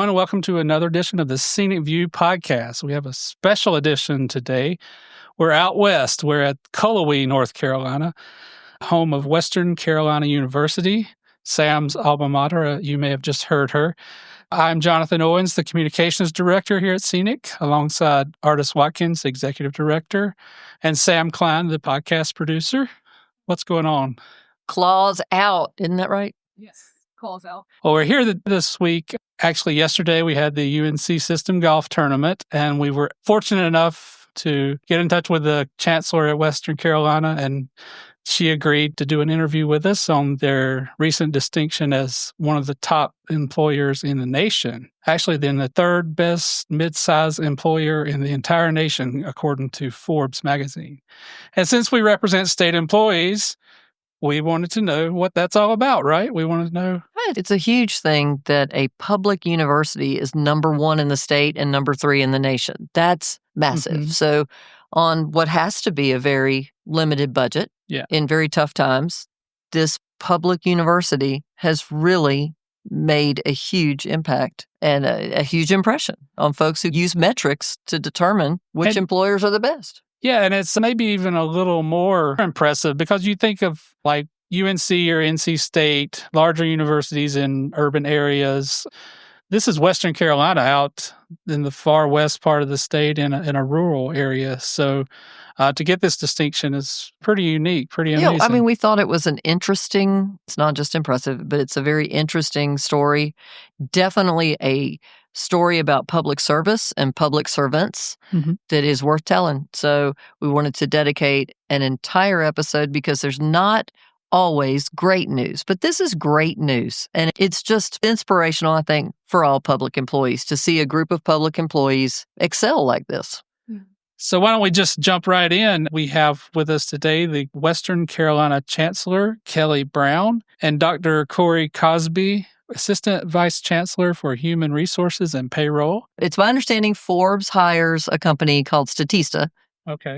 everyone. Welcome to another edition of the Scenic View podcast. We have a special edition today. We're out west. We're at Cullowhee, North Carolina, home of Western Carolina University, Sam's alma mater. You may have just heard her. I'm Jonathan Owens, the communications director here at Scenic, alongside Artis Watkins, executive director, and Sam Klein, the podcast producer. What's going on? Claws out, isn't that right? Yes. Calls out. Well, we're here this week. Actually, yesterday we had the UNC System Golf Tournament, and we were fortunate enough to get in touch with the chancellor at Western Carolina, and she agreed to do an interview with us on their recent distinction as one of the top employers in the nation. Actually, then the third best mid-size employer in the entire nation, according to Forbes magazine. And since we represent state employees, we wanted to know what that's all about, right? We wanted to know. It's a huge thing that a public university is number one in the state and number three in the nation. That's massive. Mm-hmm. So on what has to be a very limited budget in very tough times, this public university has really made a huge impact and a huge impression on folks who use metrics to determine which employers are the best. Yeah, and it's maybe even a little more impressive because you think of like UNC or NC State, larger universities in urban areas. This is Western Carolina out in the far west part of the state in a rural area. So to get this distinction is pretty unique, pretty amazing. Yeah, I mean, we thought it was it's not just impressive, but it's a very interesting story. Definitely a story about public service and public servants that is worth telling. So we wanted to dedicate an entire episode because there's not always great news, but this is great news. And it's just inspirational, I think, for all public employees to see a group of public employees excel like this. So why don't we just jump right in? We have with us today the Western Carolina Chancellor, Kelly Brown, and Dr. Corey Cosby, Assistant Vice Chancellor for Human Resources and Payroll. It's my understanding Forbes hires a company called Statista,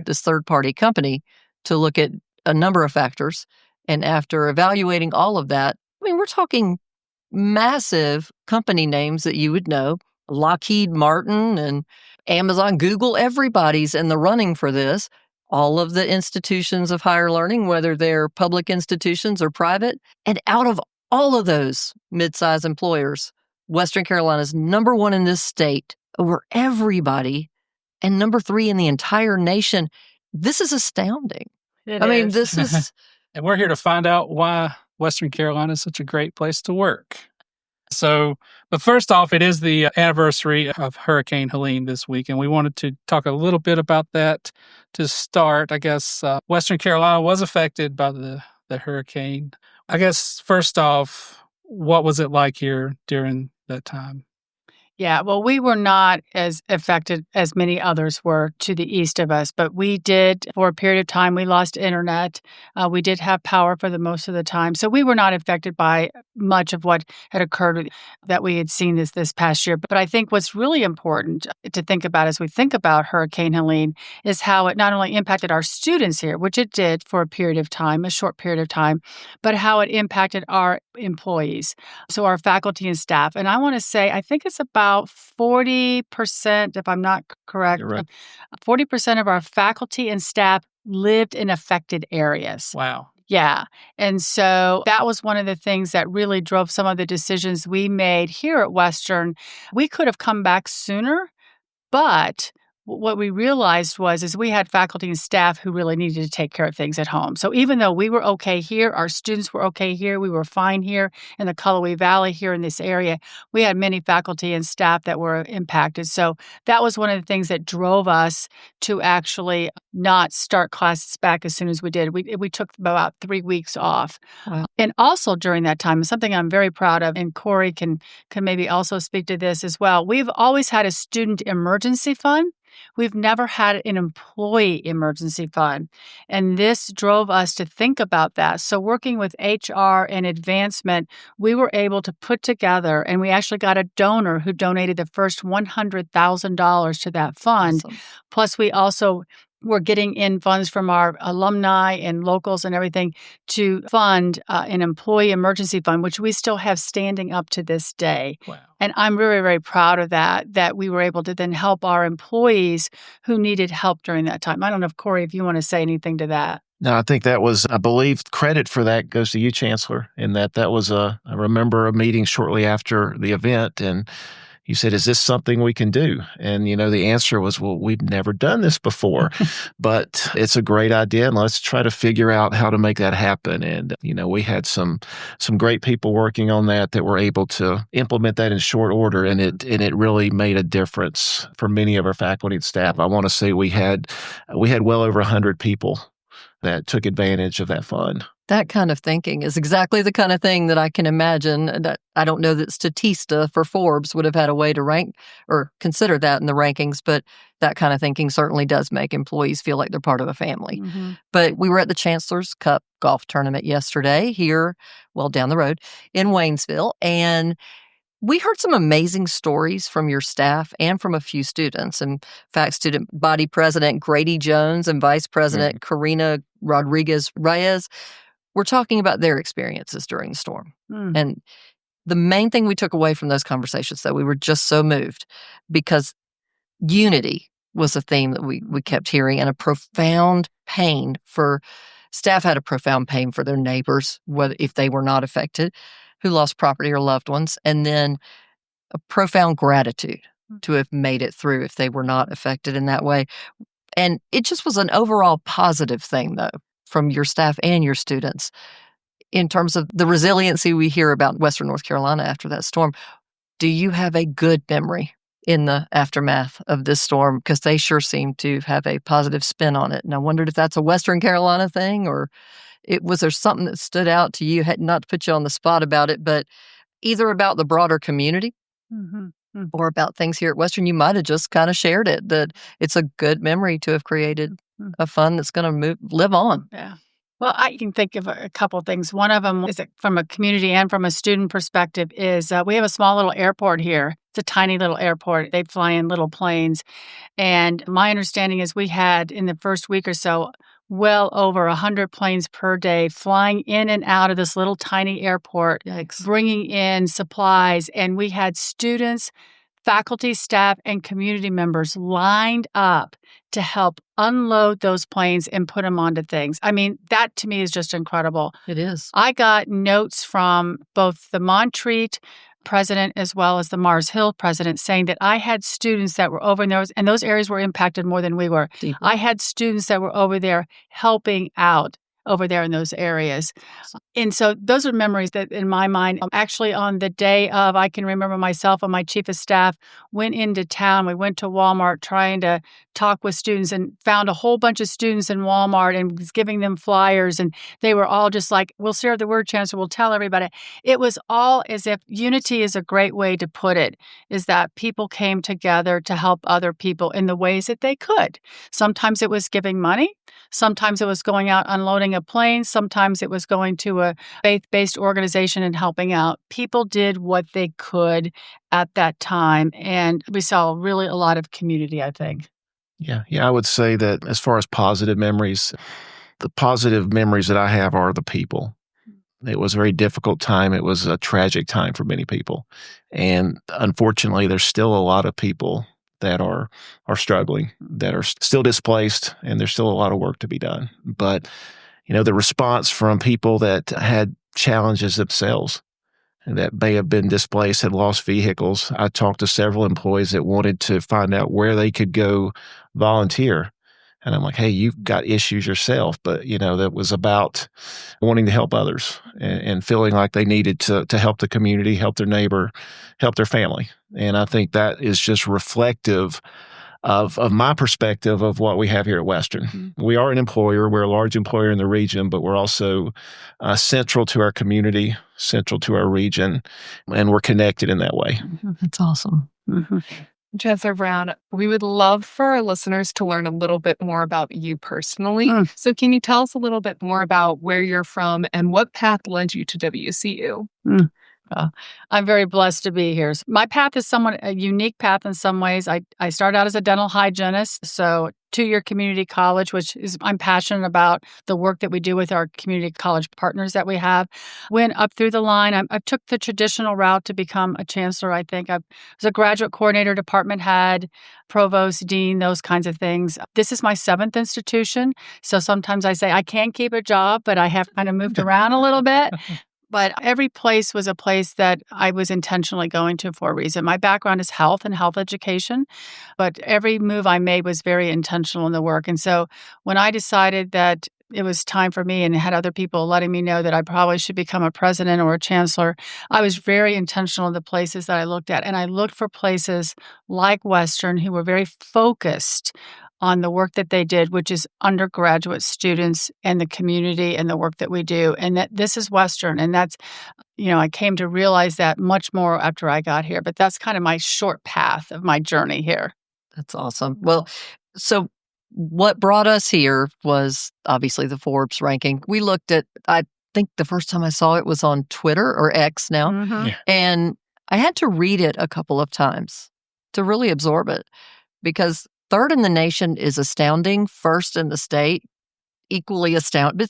this third-party company, to look at a number of factors. And after evaluating all of that, I mean, we're talking massive company names that you would know, Lockheed Martin and Amazon, Google, everybody's in the running for this. All of the institutions of higher learning, whether they're public institutions or private. And out of all of those mid-size employers, Western Carolina's number one in this state over everybody and number three in the entire nation. This is astounding. This is... And we're here to find out why Western Carolina is such a great place to work. So, but first off, it is the anniversary of Hurricane Helene this week, and we wanted to talk a little bit about that to start. I guess Western Carolina was affected by the hurricane. I guess first off, what was it like here during that time? Yeah, well, we were not as affected as many others were to the east of us, but we did, for a period of time, we lost internet. We did have power for the most of the time. So we were not affected by much of what had occurred that we had seen this past year. But I think what's really important to think about as we think about Hurricane Helene is how it not only impacted our students here, which it did for a period of time, a short period of time, but how it impacted our employees, so our faculty and staff. And I want to say, I think it's about 40%, if I'm not correct, You're right. 40% of our faculty and staff lived in affected areas. Wow. Yeah. And so that was one of the things that really drove some of the decisions we made here at Western. We could have come back sooner, but what we realized is we had faculty and staff who really needed to take care of things at home. So even though we were okay here, our students were okay here, we were fine here in the Cullowhee Valley here in this area, we had many faculty and staff that were impacted. So that was one of the things that drove us to actually not start classes back as soon as we did. We took about 3 weeks off. Wow. And also during that time, something I'm very proud of, and Corey can maybe also speak to this as well, we've always had a student emergency fund. We've never had an employee emergency fund, and this drove us to think about that. So working with HR and advancement, we were able to put together, and we actually got a donor who donated the first $100,000 to that fund. Awesome. Plus, we also we're getting in funds from our alumni and locals and everything to fund an employee emergency fund, which we still have standing up to this day. Wow. And I'm very, very proud of that we were able to then help our employees who needed help during that time. I don't know if, Corey, if you want to say anything to that. No, I think that was, I believe credit for that goes to you, Chancellor, in that was I remember a meeting shortly after the event, and you said, is this something we can do? And, the answer was, well, we've never done this before, but it's a great idea, and let's try to figure out how to make that happen. And, we had some great people working on that were able to implement that in short order, and it really made a difference for many of our faculty and staff. I want to say we had well over 100 people that took advantage of that fund. That kind of thinking is exactly the kind of thing that I can imagine. That I don't know that Statista for Forbes would have had a way to rank or consider that in the rankings, but that kind of thinking certainly does make employees feel like they're part of a family. Mm-hmm. But we were at the Chancellor's Cup golf tournament yesterday here, down the road in Waynesville, and we heard some amazing stories from your staff and from a few students. In fact, student body president Grady Jones and vice president Karina Rodriguez-Reyes were talking about their experiences during the storm. And the main thing we took away from those conversations, though, we were just so moved because unity was a theme that we kept hearing, and a profound pain for staff had a profound pain for their neighbors, whether if they were not affected, who lost property or loved ones, and then a profound gratitude to have made it through if they were not affected in that way. And it just was an overall positive thing, though, from your staff and your students in terms of the resiliency we hear about Western North Carolina after that storm. Do you have a good memory in the aftermath of this storm? Because they sure seem to have a positive spin on it. And I wondered if that's a Western Carolina thing, or was there something that stood out to you, not to put you on the spot about it, but either about the broader community or about things here at Western. You might have just kind of shared it, that it's a good memory to have created a fund that's going to live on. Yeah. Well, I can think of a couple of things. One of them is from a community and from a student perspective is we have a small little airport here. It's a tiny little airport. They fly in little planes. And my understanding is we had in the first week or so well over 100 planes per day flying in and out of this little tiny airport, bringing in supplies. And we had students, faculty, staff, and community members lined up to help unload those planes and put them onto things. I mean, that to me is just incredible. It is. I got notes from both the Montreat president as well as the Mars Hill president saying that I had students that were over in those, and those areas were impacted more than we were. Deeply. I had students that were over there helping out over there in those areas. And so those are memories that in my mind, actually on the day of, I can remember myself and my chief of staff went into town. We went to Walmart trying to talk with students and found a whole bunch of students in Walmart and was giving them flyers. And they were all just like, we'll share the word, Chancellor, we'll tell everybody. It was all as if unity is a great way to put it, is that people came together to help other people in the ways that they could. Sometimes it was giving money. Sometimes it was going out unloading a plane. Sometimes it was going to a faith-based organization and helping out. People did what they could at that time. And we saw really a lot of community, I think. Yeah, I would say that as far as positive memories, the positive memories that I have are the people. It was a very difficult time. It was a tragic time for many people. And unfortunately, there's still a lot of people that are struggling, that are still displaced, and there's still a lot of work to be done. But, the response from people that had challenges themselves and that may have been displaced, had lost vehicles. I talked to several employees that wanted to find out where they could go volunteer. And I'm like, hey, you've got issues yourself. But, that was about wanting to help others and feeling like they needed to help the community, help their neighbor, help their family. And I think that is just reflective of my perspective of what we have here at Western. Mm-hmm. We are an employer. We're a large employer in the region, but we're also central to our community, central to our region, and we're connected in that way. That's awesome. Mm-hmm. Chancellor Brown, we would love for our listeners to learn a little bit more about you personally. So can you tell us a little bit more about where you're from and what path led you to WCU? I'm very blessed to be here. My path is somewhat a unique path in some ways. I started out as a dental hygienist, so 2-year community college, which is I'm passionate about the work that we do with our community college partners that we have. Went up through the line. I took the traditional route to become a chancellor. I think I was a graduate coordinator, department head, provost, dean, those kinds of things. This is my 7th institution, so sometimes I say I can keep a job, but I have kind of moved around a little bit. But every place was a place that I was intentionally going to for a reason. My background is health and health education, but every move I made was very intentional in the work. And so when I decided that it was time for me and had other people letting me know that I probably should become a president or a chancellor, I was very intentional in the places that I looked at. And I looked for places like Western who were very focused on the work that they did, which is undergraduate students and the community and the work that we do. And that this is Western. And that's, I came to realize that much more after I got here. But that's kind of my short path of my journey here. That's awesome. Well, so what brought us here was obviously the Forbes ranking. We looked at, I think the first time I saw it was on Twitter or X now. Mm-hmm. Yeah. And I had to read it a couple of times to really absorb it because 3rd in the nation is astounding. 1st in the state, equally astounding.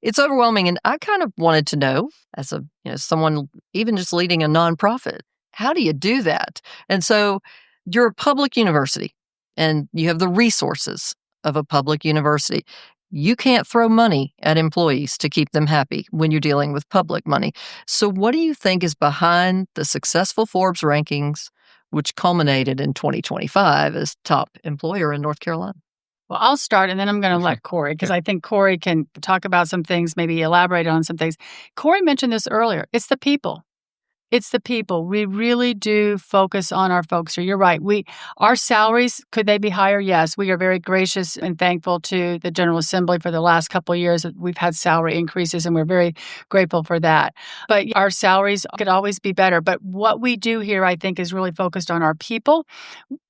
It's overwhelming. And I kind of wanted to know, as someone even just leading a nonprofit, how do you do that? And so you're a public university and you have the resources of a public university. You can't throw money at employees to keep them happy when you're dealing with public money. So what do you think is behind the successful Forbes rankings, which culminated in 2025 as top employer in North Carolina? Well, I'll start and then I'm going to let Corey, because I think Corey can talk about some things, maybe elaborate on some things. Corey mentioned this earlier. It's the people. It's the people. We really do focus on our folks here. You're right. Our salaries, could they be higher? Yes. We are very gracious and thankful to the General Assembly for the last couple of years. We've had salary increases and we're very grateful for that. But our salaries could always be better. But what we do here, I think, is really focused on our people.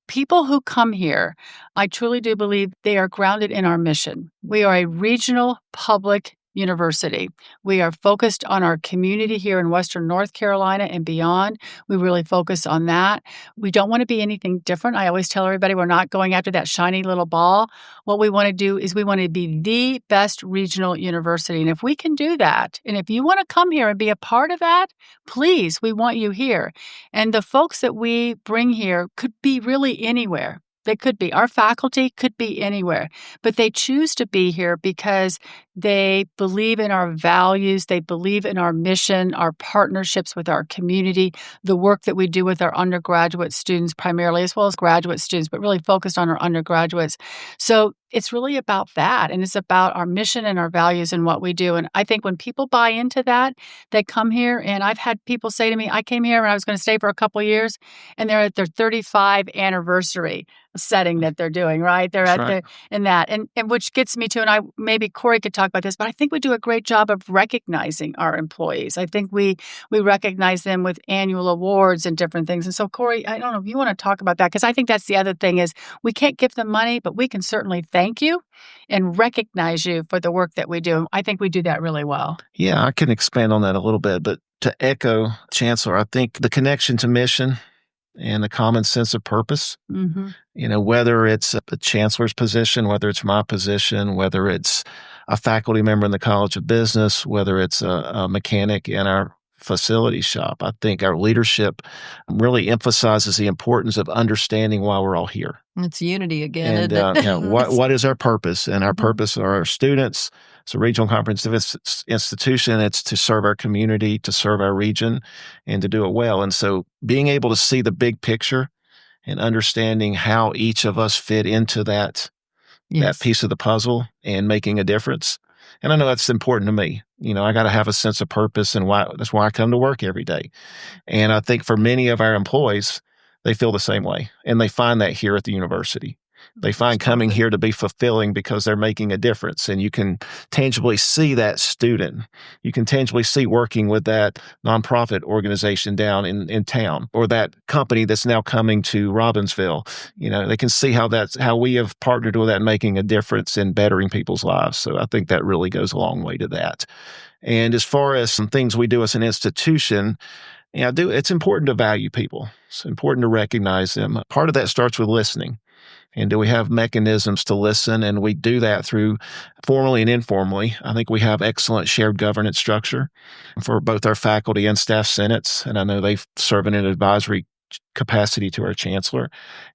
People who come here, I truly do believe they are grounded in our mission. We are a regional public university. We are focused on our community here in Western North Carolina and beyond. We really focus on that. We don't want to be anything different. I always tell everybody we're not going after that shiny little ball. What we want to do is we want to be the best regional university. And if we can do that, and if you want to come here and be a part of that, please, we want you here. And the folks that we bring here could be really anywhere. They could be. Our faculty could be anywhere, but they choose to be here because they believe in our values. They believe in our mission, our partnerships with our community, the work that we do with our undergraduate students primarily, as well as graduate students, but really focused on our undergraduates. So it's really about that. And it's about our mission and our values and what we do. And I think when people buy into that, they come here. And I've had people say to me, I came here and I was going to stay for a couple of years, and they're at their 35 anniversary setting that they're doing, right? They're That's at right. in that. And which gets me to, maybe Corey could talk about this, but I think we do a great job of recognizing our employees. I think we recognize them with annual awards and different things. And so, Corey, I don't know if you want to talk about that, because I think that's the other thing is we can't give them money, but we can certainly thank you and recognize you for the work that we do. I think we do that really well. Yeah, I can expand on that a little bit, but to echo Chancellor, I think the connection to mission and the common sense of purpose, Mm-hmm. Whether it's a chancellor's position, whether it's my position, whether it's a faculty member in the College of Business, whether it's a mechanic in our facility shop, I think our leadership really emphasizes the importance of understanding why we're all here. It's unity again, And isn't it? what is our purpose? And our purpose are our students. It's a regional comprehensive institution. It's to serve our community, to serve our region, and to do it well. And so being able to see the big picture and understanding how each of us fit into that piece of the puzzle and making a difference. And I know that's important to me. I got to have a sense of purpose, and that's why I come to work every day. And I think for many of our employees, they feel the same way, and they find that here at the university. They find coming here to be fulfilling because they're making a difference. And you can tangibly see that student. You can tangibly see working with that nonprofit organization down in town, or that company that's now coming to Robbinsville. They can see how we have partnered with that and making a difference in bettering people's lives. So I think that really goes a long way to that. And as far as some things we do as an institution, it's important to value people. It's important to recognize them. Part of that starts with listening. And do we have mechanisms to listen? And we do that through formally and informally. I think we have excellent shared governance structure for both our faculty and staff senates. And I know they serve in an advisory capacity to our chancellor.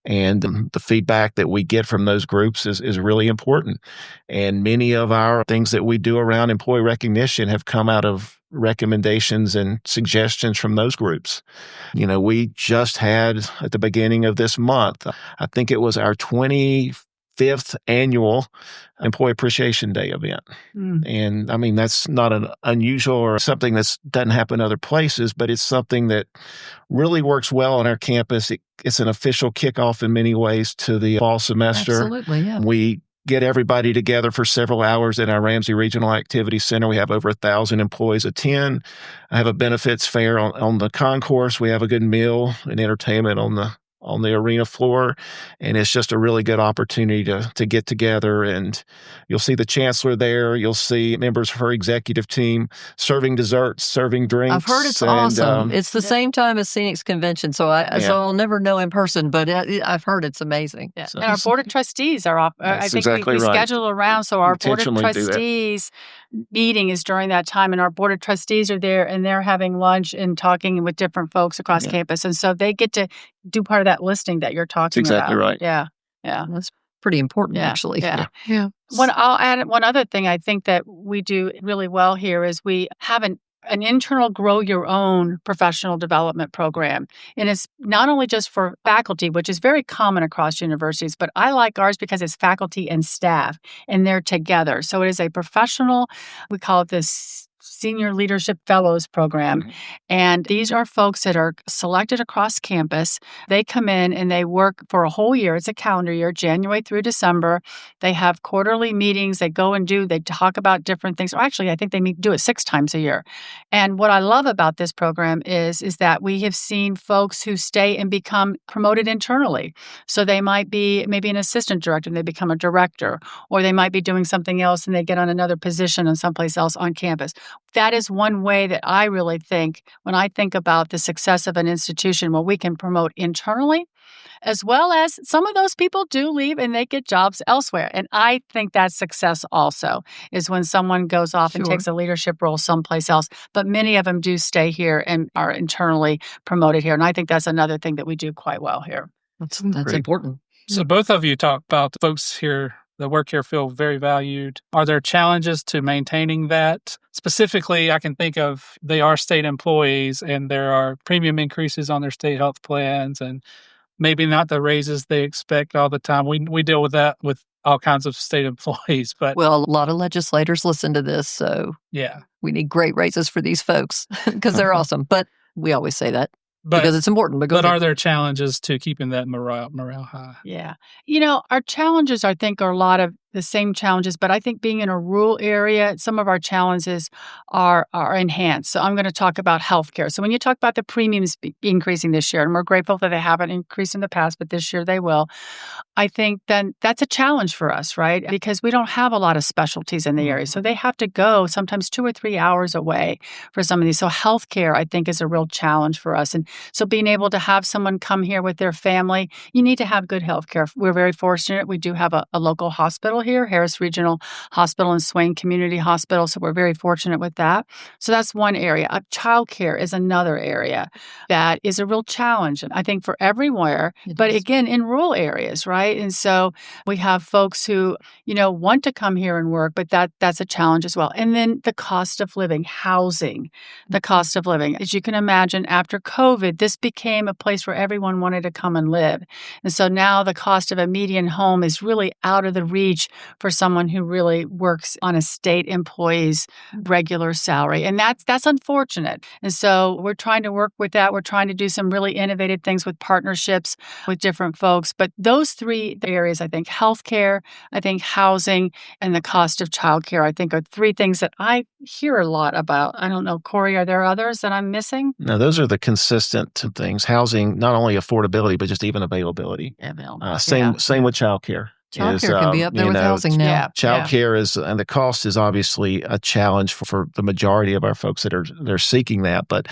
And the feedback that we get from those groups is really important. And many of our things that we do around employee recognition have come out of recommendations and suggestions from those groups. We just had at the beginning of this month, I think it was our 25th annual Employee Appreciation Day event. And I mean, that's not an unusual or something that doesn't happen other places, but it's something that really works well on our campus. It's an official kickoff in many ways to the fall semester. Absolutely, yeah. We get everybody together for several hours in our Ramsey Regional Activity Center. We have over 1,000 employees attend. I have a benefits fair on the concourse. We have a good meal and entertainment on the arena floor. And it's just a really good opportunity to get together. And you'll see the chancellor there. You'll see members of her executive team serving desserts, serving drinks. I've heard it's awesome. It's the same time as Scenics Convention, so I'll never know in person, but I've heard it's amazing. Yeah. So, and our board of trustees are off. I think exactly we right. schedule around, so our board of trustees meeting is during that time, and our board of trustees are there, and they're having lunch and talking with different folks across campus, and so they get to do part of that listing that you're talking about. Exactly right. Yeah. That's pretty important, actually. Yeah. I'll add one other thing I think that we do really well here is we have an internal grow your own professional development program. And it's not only just for faculty, which is very common across universities, but I like ours because it's faculty and staff, and they're together. So it is a professional, we call it this Senior Leadership Fellows program. And these are folks that are selected across campus. They come in and they work for a whole year. It's a calendar year, January through December. They have quarterly meetings. They talk about different things. Or actually, I think they do it 6 times a year. And what I love about this program is that we have seen folks who stay and become promoted internally. So they might be maybe an assistant director and they become a director, or they might be doing something else and they get on another position and someplace else on campus. That is one way that I really think, when I think about the success of an institution, where we can promote internally, as well as some of those people do leave and they get jobs elsewhere. And I think that's success also, is when someone goes off and takes a leadership role someplace else. But many of them do stay here and are internally promoted here. And I think that's another thing that we do quite well here. That's important. So both of you talk about folks here, the work here, feel very valued. Are there challenges to maintaining that? Specifically, I can think of they are state employees and there are premium increases on their state health plans and maybe not the raises they expect all the time. We deal with that with all kinds of state employees. But well, a lot of legislators listen to this, so we need great raises for these folks because they're awesome. But we always say that. Because it's important. But are there challenges to keeping that morale high? Yeah. Our challenges, I think, are a lot of the same challenges, but I think being in a rural area, some of our challenges are enhanced. So I'm going to talk about healthcare. So when you talk about the premiums increasing this year, and we're grateful that they haven't increased in the past, but this year they will, I think then that's a challenge for us, right? Because we don't have a lot of specialties in the area. So they have to go sometimes 2 or 3 hours away for some of these. So healthcare, I think, is a real challenge for us. And so being able to have someone come here with their family, you need to have good healthcare. We're very fortunate. We do have a local hospital here, Harris Regional Hospital and Swain Community Hospital. So we're very fortunate with that. So that's one area. Childcare is another area that is a real challenge, I think, for everywhere. But again, in rural areas, right? And so we have folks who, want to come here and work, but that's a challenge as well. And then the cost of living, housing, the cost of living. As you can imagine, after COVID, this became a place where everyone wanted to come and live. And so now the cost of a median home is really out of the reach for someone who really works on a state employee's regular salary. And that's unfortunate. And so we're trying to work with that. We're trying to do some really innovative things with partnerships with different folks. But those three areas, I think healthcare, I think housing, and the cost of childcare, I think are three things that I hear a lot about. I don't know, Corey, are there others that I'm missing? No, those are the consistent things. Housing, not only affordability, but just even availability. Same with childcare. Childcare can be up there with housing now. Yeah, childcare is, and the cost is obviously a challenge for the majority of our folks that they're seeking that. But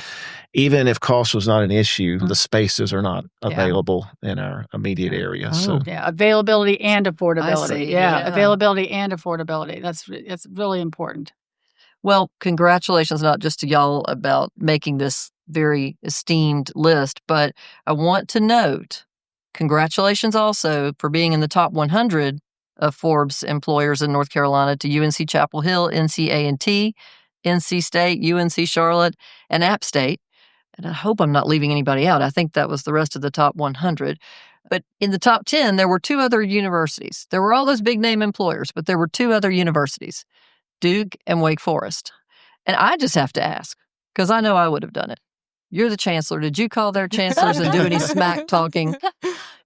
even if cost was not an issue, the spaces are not available in our immediate area. Availability and affordability. Yeah, availability and affordability. It's really important. Well, congratulations not just to y'all about making this very esteemed list, but I want to note congratulations also for being in the top 100 of Forbes employers in North Carolina to UNC Chapel Hill, NC A&T, NC State, UNC Charlotte, and App State. And I hope I'm not leaving anybody out. I think that was the rest of the top 100. But in the top 10, there were two other universities. There were all those big name employers, but there were two other universities, Duke and Wake Forest. And I just have to ask, because I know I would have done it. You're the chancellor. Did you call their chancellors and do any smack talking?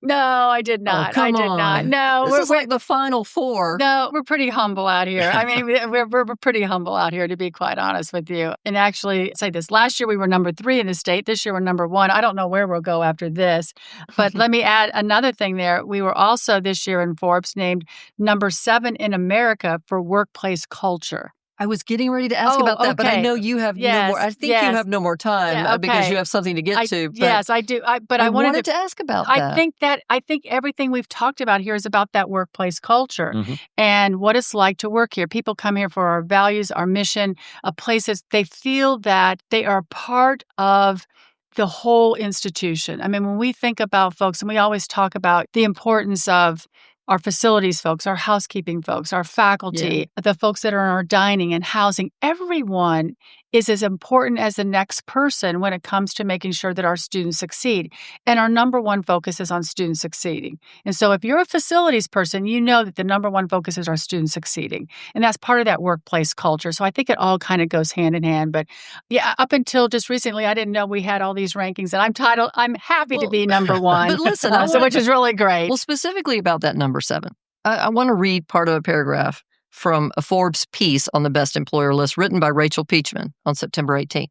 No, I did not. Oh, come I did on. not. No, this is like the Final Four. No, we're pretty humble out here. I mean, we're pretty humble out here, to be quite honest with you. And actually, say this: last year we were number 3 in the state. This year we're number 1. I don't know where we'll go after this, but let me add another thing there. We were also this year in Forbes named number 7 in America for workplace culture. I was getting ready to ask about that, but I know you have no more. I think you have no more time because you have something to get to. But yes, I do. But I wanted to ask about that. I think everything we've talked about here is about that workplace culture and what it's like to work here. People come here for our values, our mission, a place that they feel that they are part of the whole institution. I mean, when we think about folks, and we always talk about the importance of our facilities folks, our housekeeping folks, our faculty, the folks that are in our dining and housing, everyone is as important as the next person when it comes to making sure that our students succeed. And our number one focus is on students succeeding. And so if you're a facilities person, you know that the number one focus is our students succeeding. And that's part of that workplace culture. So I think it all kind of goes hand in hand. But yeah, up until just recently, I didn't know we had all these rankings. And I'm happy to be number 1. But listen, which is really great. Well, specifically about that number 7, I want to read part of a paragraph from a Forbes piece on the best employer list written by Rachel Peachman on September 18th.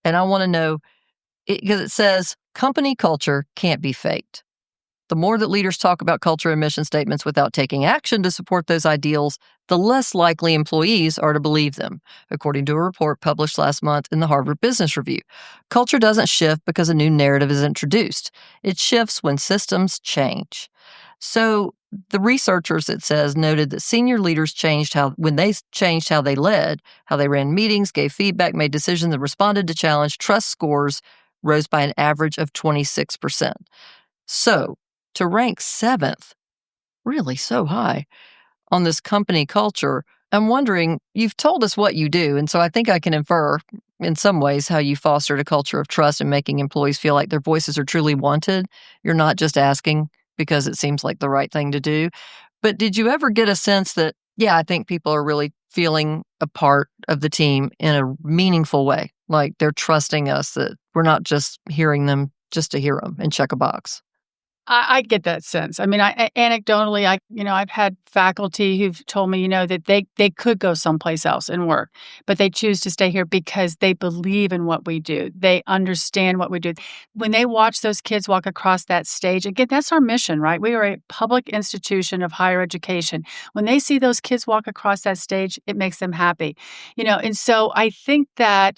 And I want to know, because it says, company culture can't be faked. The more that leaders talk about culture and mission statements without taking action to support those ideals, the less likely employees are to believe them, according to a report published last month in the Harvard Business Review. Culture doesn't shift because a new narrative is introduced. It shifts when systems change. So the researchers, it says, noted that senior leaders changed how they led, how they ran meetings, gave feedback, made decisions, and responded to challenge. Trust scores rose by an average of 26%. So to rank 7th, really so high, on this company culture, I'm wondering, you've told us what you do, and so I think I can infer in some ways how you fostered a culture of trust and making employees feel like their voices are truly wanted. You're not just asking because it seems like the right thing to do. But did you ever get a sense that, I think people are really feeling a part of the team in a meaningful way, like they're trusting us, that we're not just hearing them just to hear them and check a box? I get that sense. I mean, anecdotally, I've had faculty who've told me, that they could go someplace else and work, but they choose to stay here because they believe in what we do. They understand what we do. When they watch those kids walk across that stage, again, that's our mission, right? We are a public institution of higher education. When they see those kids walk across that stage, it makes them happy, and so I think that,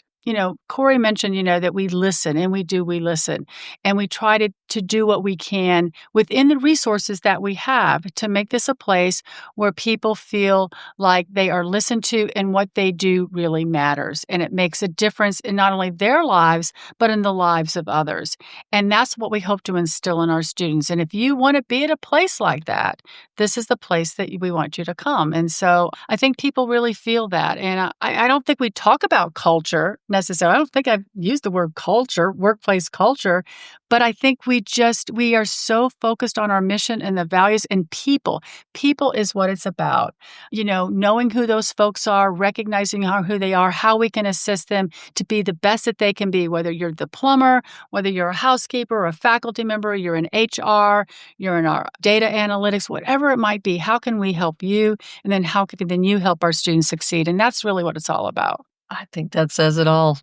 Corey mentioned, that we listen, and we listen, and we try to do what we can within the resources that we have to make this a place where people feel like they are listened to and what they do really matters. And it makes a difference in not only their lives, but in the lives of others. And that's what we hope to instill in our students. And if you want to be at a place like that, this is the place that we want you to come. And so I think people really feel that. And I don't think we talk about culture necessarily, I don't think I've used the word culture, workplace culture, but I think we are so focused on our mission and the values and people. People is what it's about. Knowing who those folks are, recognizing who they are, how we can assist them to be the best that they can be, whether you're the plumber, whether you're a housekeeper or a faculty member, you're in HR, you're in our data analytics, whatever it might be. How can we help you? And then how can then you help our students succeed? And that's really what it's all about. I think that says it all.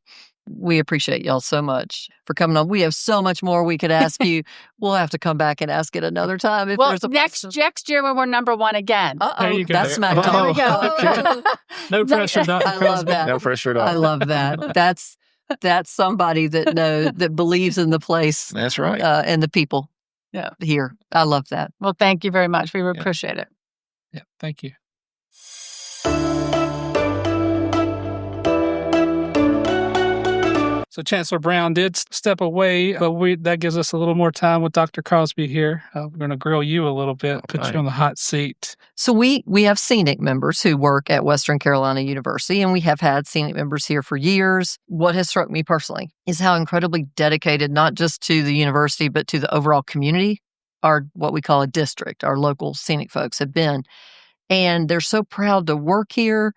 We appreciate y'all so much for coming on. We have so much more we could ask you. We'll have to come back and ask it another time. Next year when we're number one again. There you go. That's smack There we go. No pressure, Dr. I love that. No pressure at all. I love that. That's somebody that believes in the place. That's right. And the people here. I love that. Well, thank you very much. We appreciate it. Yeah, thank you. So Chancellor Brown did step away, but that gives us a little more time with Dr. Crosby here. We're going to grill you a little bit, put you on the hot seat. So we have scenic members who work at Western Carolina University, and we have had scenic members here for years. What has struck me personally is how incredibly dedicated, not just to the university, but to the overall community, what we call a district, our local scenic folks have been. And they're so proud to work here.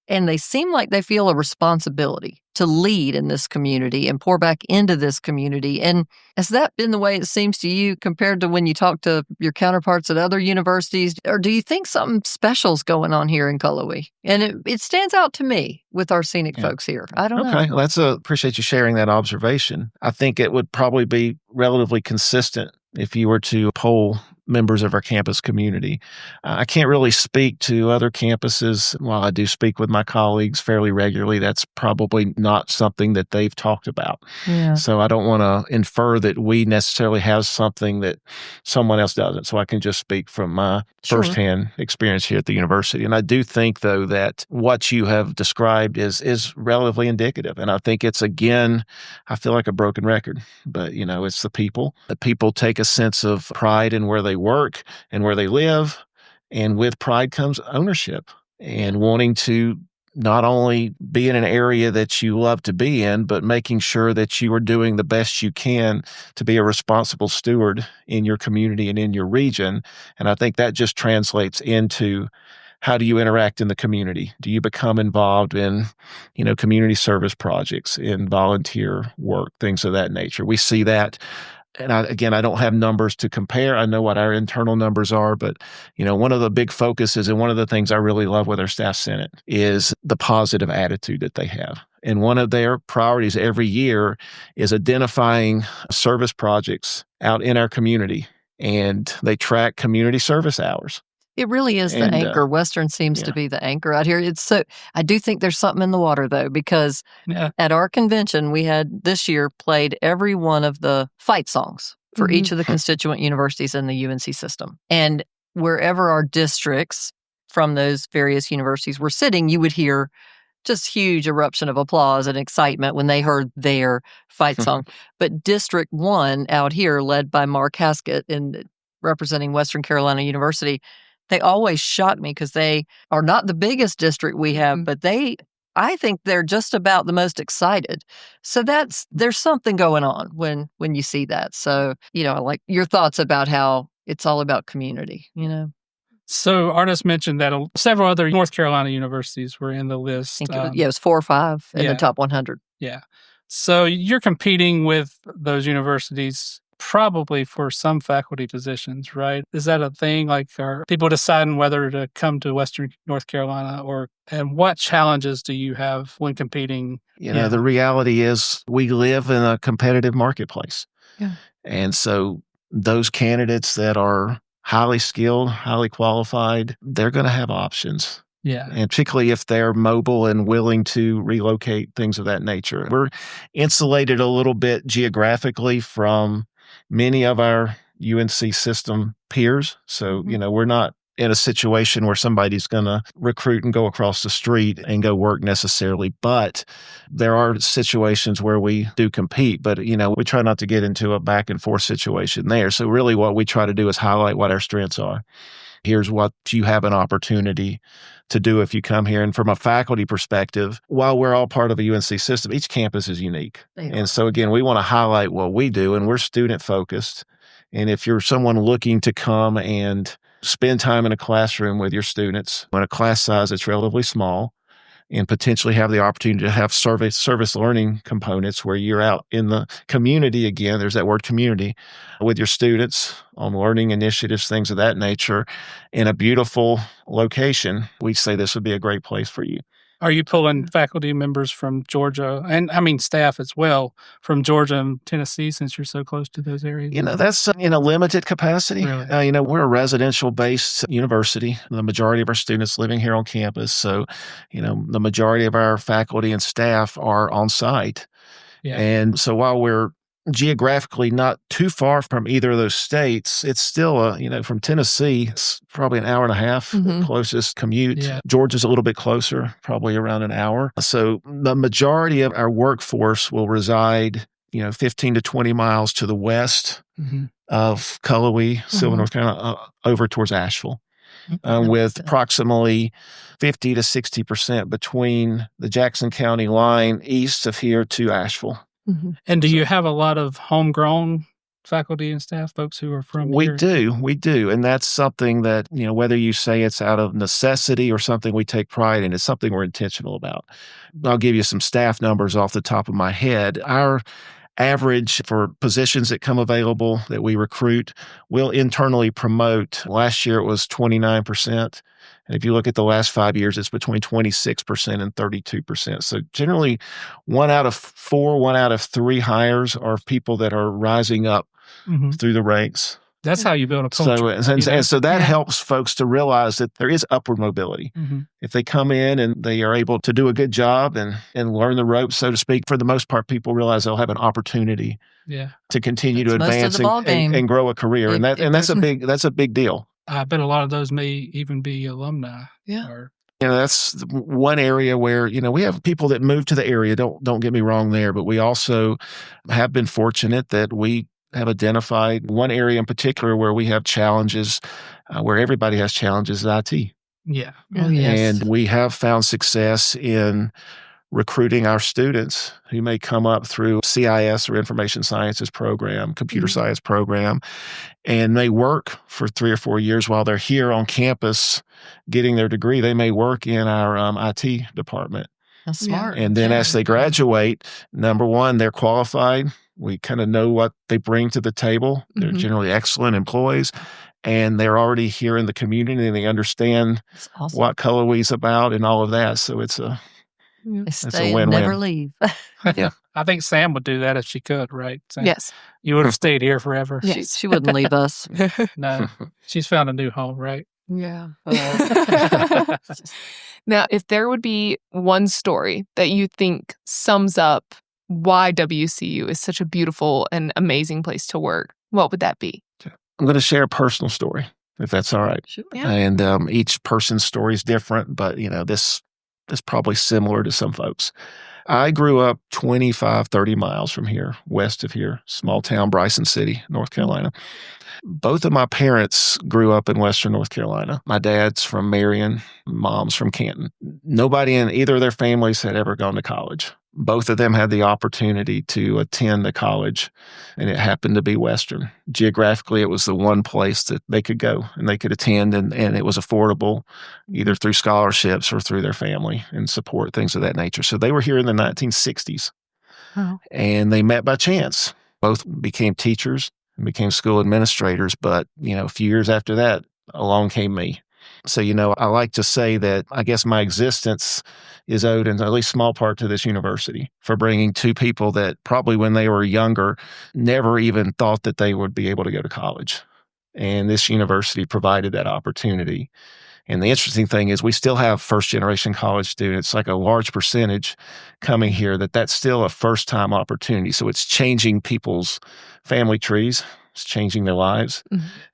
And they seem like they feel a responsibility to lead in this community and pour back into this community. And has that been the way it seems to you compared to when you talk to your counterparts at other universities? Or do you think something special's going on here in Cullowhee? And it stands out to me with our scenic folks here. I don't know. Okay, well, appreciate you sharing that observation. I think it would probably be relatively consistent if you were to poll members of our campus community. I can't really speak to other campuses. While I do speak with my colleagues fairly regularly, that's probably not something that they've talked about. Yeah. So I don't want to infer that we necessarily have something that someone else doesn't. So I can just speak from my firsthand experience here at the university. And I do think, though, that what you have described is relatively indicative. And I think it's, again, I feel like a broken record, but, it's the people. The people take a sense of pride in where they work and where they live. And with pride comes ownership and wanting to not only be in an area that you love to be in, but making sure that you are doing the best you can to be a responsible steward in your community and in your region. And I think that just translates into how do you interact in the community? Do you become involved in, community service projects, in volunteer work, things of that nature? We see that. And I don't have numbers to compare. I know what our internal numbers are, but, one of the big focuses and one of the things I really love with our staff senate is the positive attitude that they have. And one of their priorities every year is identifying service projects out in our community, and they track community service hours. It really is the anchor. Western seems to be the anchor out here. I do think there's something in the water, though, because at our convention, we had this year played every one of the fight songs for each of the constituent universities in the UNC system. And wherever our districts from those various universities were sitting, you would hear just huge eruption of applause and excitement when they heard their fight song. But District 1 out here, led by Mark Haskett and representing Western Carolina University, they always shock me because they are not the biggest district we have, but I think they're just about the most excited. So there's something going on when you see that. So, I like your thoughts about how it's all about community, So Artis mentioned that several other North Carolina universities were in the list. I think it was 4 or 5 in the top 100. Yeah. So you're competing with those universities probably for some faculty positions, right? Is that a thing? Like, are people deciding whether to come to Western North Carolina, and what challenges do you have when competing? The reality is we live in a competitive marketplace. Yeah. And so those candidates that are highly skilled, highly qualified, they're going to have options. Yeah. And particularly if they're mobile and willing to relocate, things of that nature. We're insulated a little bit geographically from many of our UNC system peers. So, we're not in a situation where somebody's going to recruit and go across the street and go work necessarily. But there are situations where we do compete. But, we try not to get into a back and forth situation there. So really what we try to do is highlight what our strengths are. Here's what you have an opportunity to do if you come here. And from a faculty perspective, while we're all part of a UNC system, each campus is unique. And so again, we want to highlight what we do, and we're student focused. And if you're someone looking to come and spend time in a classroom with your students in a class size that's relatively small, and potentially have the opportunity to have service learning components where you're out in the community, again, there's that word community, with your students on learning initiatives, things of that nature, in a beautiful location, we say this would be a great place for you. Are you pulling faculty members from Georgia, and I mean staff as well, from Georgia and Tennessee, since you're so close to those areas? That's in a limited capacity. Really? We're a residential-based university. The majority of our students living here on campus. So, the majority of our faculty and staff are on site. Yeah. And so while we're geographically not too far from either of those states, it's still from Tennessee, it's probably an hour and a half, the closest commute. Yeah. Georgia's a little bit closer, probably around an hour. So the majority of our workforce will reside, 15 to 20 miles to the west of Cullowhee, Sylvan, North Carolina, over towards Asheville. With approximately 50 to 60% between the Jackson County line east of here to Asheville. And do you have a lot of homegrown faculty and staff, folks who are from here? We do. And that's something that, whether you say it's out of necessity or something we take pride in, it's something we're intentional about. I'll give you some staff numbers off the top of my head. Our average for positions that come available that we recruit, we'll internally promote. Last year it was 29%. And if you look at the last 5 years, it's between 26% and 32%. So generally 1 out of 4, 1 out of 3 hires are people that are rising up through the ranks. That's how you build a culture. So that helps folks to realize that there is upward mobility. If they come in and they are able to do a good job and learn the ropes, so to speak, for the most part, people realize they'll have an opportunity to continue to advance and grow a career. That's a big deal. I bet a lot of those may even be alumni. Yeah. That's one area where, we have people that move to the area. Don't get me wrong there, but we also have been fortunate that we have identified one area in particular where we have challenges, where everybody has challenges in IT. Yeah. Oh, yes. And we have found success in recruiting our students who may come up through CIS or information sciences program, computer science program, and they work for 3 or 4 years while they're here on campus getting their degree. They may work in our IT department. That's smart. And then as they graduate, number one, they're qualified. We kind of know what they bring to the table. They're generally excellent employees, and they're already here in the community, and they understand what Cullowhee's about and all of that. So it's a win-win. And never leave. Yeah. I think Sam would do that if she could, right, Sam? Yes. You would have stayed here forever. Yes. She wouldn't leave us. No. She's found a new home, right? Yeah. Now, if there would be one story that you think sums up why WCU is such a beautiful and amazing place to work, what would that be? I'm going to share a personal story, if that's all right. Sure. Yeah. And each person's story is different, but, this is probably similar to some folks. I grew up 25, 30 miles from here, west of here, small town, Bryson City, North Carolina. Both of my parents grew up in Western North Carolina. My dad's from Marion, mom's from Canton. Nobody in either of their families had ever gone to college. Both of them had the opportunity to attend the college, and it happened to be Western. Geographically, it was the one place that they could go and they could attend, and it was affordable either through scholarships or through their family and support, things of that nature. So they were here in the 1960s, and they met by chance. Both became teachers and became school administrators, but, a few years after that, along came me. So, I like to say that I guess my existence is owed in at least small part to this university for bringing two people that probably when they were younger never even thought that they would be able to go to college. And this university provided that opportunity. And the interesting thing is we still have first-generation college students, like a large percentage coming here, that's still a first-time opportunity. So it's changing people's family trees. It's changing their lives.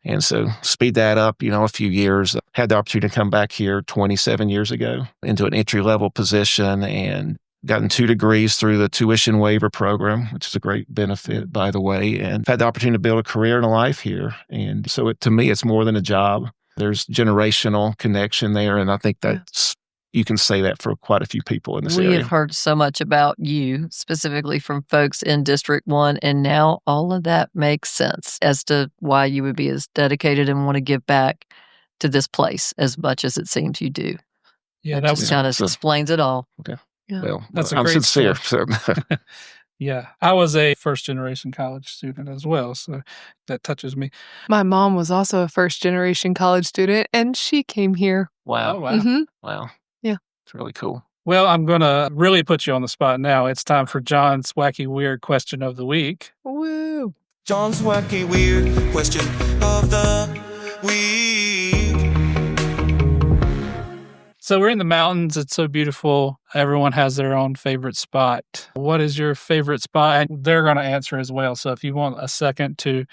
And so speed that up, a few years. Had the opportunity to come back here 27 years ago into an entry-level position and gotten 2 degrees through the tuition waiver program, which is a great benefit, by the way, and had the opportunity to build a career and a life here. And so to me, it's more than a job. There's generational connection there, and I think that's you can say that for quite a few people in this area. We have heard so much about you, specifically from folks in District 1, and now all of that makes sense as to why you would be as dedicated and want to give back to this place as much as it seems you do. Yeah, that just kind of explains it all. Okay. Yeah. Well, I'm sincere. So. Yeah, I was a first-generation college student as well, so that touches me. My mom was also a first-generation college student, and she came here. Wow. Oh, wow. Mm-hmm. Wow. Yeah. It's really cool. Well, I'm going to really put you on the spot now. It's time for John's wacky weird question of the week. Woo! John's wacky weird question of the week. So we're in the mountains. It's so beautiful. Everyone has their own favorite spot. What is your favorite spot? And they're going to answer as well. So if you want a second to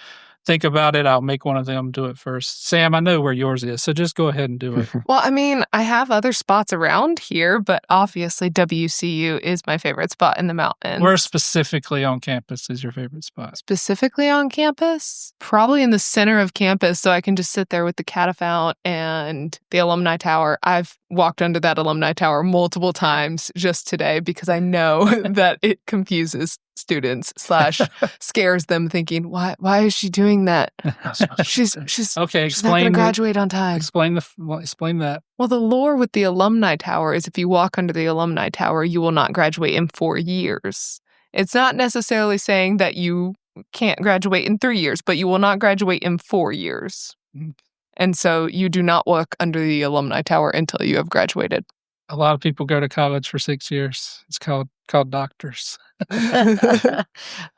think about it, I'll make one of them do it first. Sam, I know where yours is, so just go ahead and do it. Well, I mean, I have other spots around here, but obviously WCU is my favorite spot in the mountains. Where specifically on campus is your favorite spot? Specifically on campus? Probably in the center of campus, so I can just sit there with the catafount and the alumni tower. I've walked under that alumni tower multiple times just today because I know that it confuses students / scares them, thinking, why is she doing that? She's okay. She's not going to graduate on time. Explain that. Well, the lore with the alumni tower is if you walk under the alumni tower, you will not graduate in 4 years. It's not necessarily saying that you can't graduate in 3 years, but you will not graduate in 4 years. Mm. And so you do not walk under the alumni tower until you have graduated. A lot of people go to college for 6 years. It's called doctors.